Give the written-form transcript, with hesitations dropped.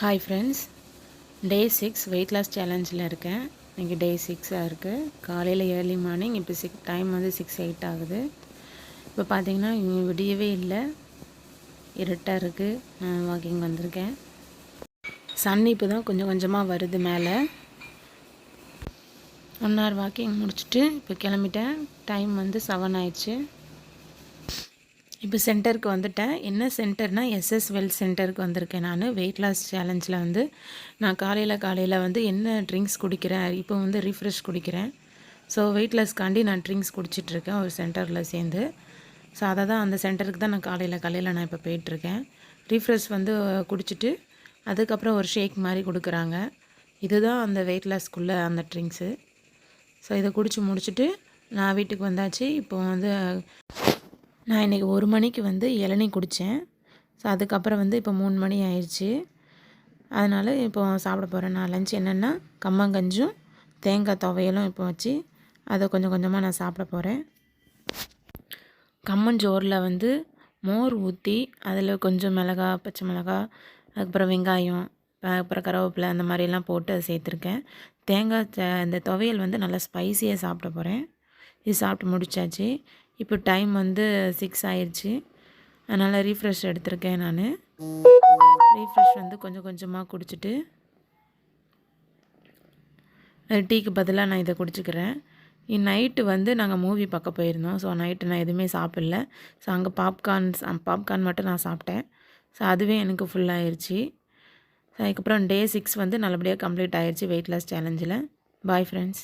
Hi friends, டே 6 wait loss சேலஞ்சில் இருக்கேன். இன்றைக்கி டே 6 இருக்குது. காலையில் ஏர்லி மார்னிங். இப்போ டைம் வந்து 6:08 ஆகுது. இப்போ பார்த்தீங்கன்னா இங்கே விடியவே இல்லை, இருட்டாக இருக்குது. நான் வாக்கிங் வந்திருக்கேன். சன் இப்போ தான் கொஞ்சம் கொஞ்சமாக வருது மேலே. 1 hour வாக்கிங் முடிச்சுட்டு இப்போ கிளம்பிட்டேன். டைம் வந்து 7 ஆயிடுச்சு. இப்போ சென்டருக்கு வந்துட்டேன். என்ன சென்டர்னால் எஸ்எஸ் வெல்த் சென்டருக்கு வந்திருக்கேன். நான் வெயிட் லாஸ் சேலஞ்சில் வந்து நான் காலையில் வந்து என்ன ட்ரிங்க்ஸ் குடிக்கிறேன், இப்போ வந்து ரீஃப்ரெஷ் குடிக்கிறேன். ஸோ வெயிட் லாஸ்க்காண்டி நான் ட்ரிங்க்ஸ் குடிச்சிட்ருக்கேன் ஒரு சென்டரில் சேர்ந்து. ஸோ அதை தான் அந்த சென்டருக்கு தான் நான் காலையில் நான் இப்போ போயிட்டுருக்கேன். ரீஃப்ரெஷ் வந்து குடிச்சிட்டு அதுக்கப்புறம் ஒரு ஷேக் மாதிரி கொடுக்குறாங்க. இதுதான் அந்த வெயிட் லாஸ்க்குள்ளே அந்த ட்ரிங்க்ஸு. ஸோ இதை குடித்து முடிச்சுட்டு நான் வீட்டுக்கு வந்தாச்சு. இப்போ வந்து நான் இன்றைக்கி 1 மணிக்கு வந்து இளநீ குடித்தேன். ஸோ அதுக்கப்புறம் வந்து இப்போ 3 மணி ஆயிடுச்சு. அதனால் இப்போ சாப்பிட போகிறேன். நான் லஞ்ச் என்னென்னா கம்மங்கஞ்சும் தேங்காய் துவையலும் இப்போ வச்சு அதை கொஞ்சம் கொஞ்சமாக நான் சாப்பிட போகிறேன். கம்மஞ்சோறில் வந்து மோர் ஊற்றி அதில் கொஞ்சம் மிளகா, பச்சை மிளகா, அதுக்கப்புறம் வெங்காயம், அப்புறம் கருவேப்பிலை அந்த மாதிரிலாம் போட்டு அதை சேர்த்துருக்கேன். இந்த துவையல் வந்து நல்லா ஸ்பைஸியாக சாப்பிட போகிறேன். இது சாப்பிட்டு முடித்தாச்சு. இப்போ டைம் வந்து 6 ஆயிடுச்சு. அதனால் ரீஃப்ரெஷ் எடுத்திருக்கேன் நான். ரீஃப்ரெஷ் வந்து கொஞ்சம் கொஞ்சமாக குடிச்சிட்டு டீக்கு பதிலாக நான் இதை குடிச்சிக்கிறேன். நைட்டு வந்து நாங்கள் மூவி பார்க்க போயிருந்தோம். ஸோ நைட்டு நான் எதுவுமே சாப்பிடல. ஸோ அங்கே பாப்கார்ன் மட்டும் நான் சாப்பிட்டேன். ஸோ அதுவே எனக்கு ஃபுல்லாகிடுச்சு. ஸோ அதுக்கப்புறம் டே 6 வந்து நல்லபடியாக கம்ப்ளீட் ஆகிடுச்சு வெயிட் லாஸ் சேலஞ்சில். Bye friends.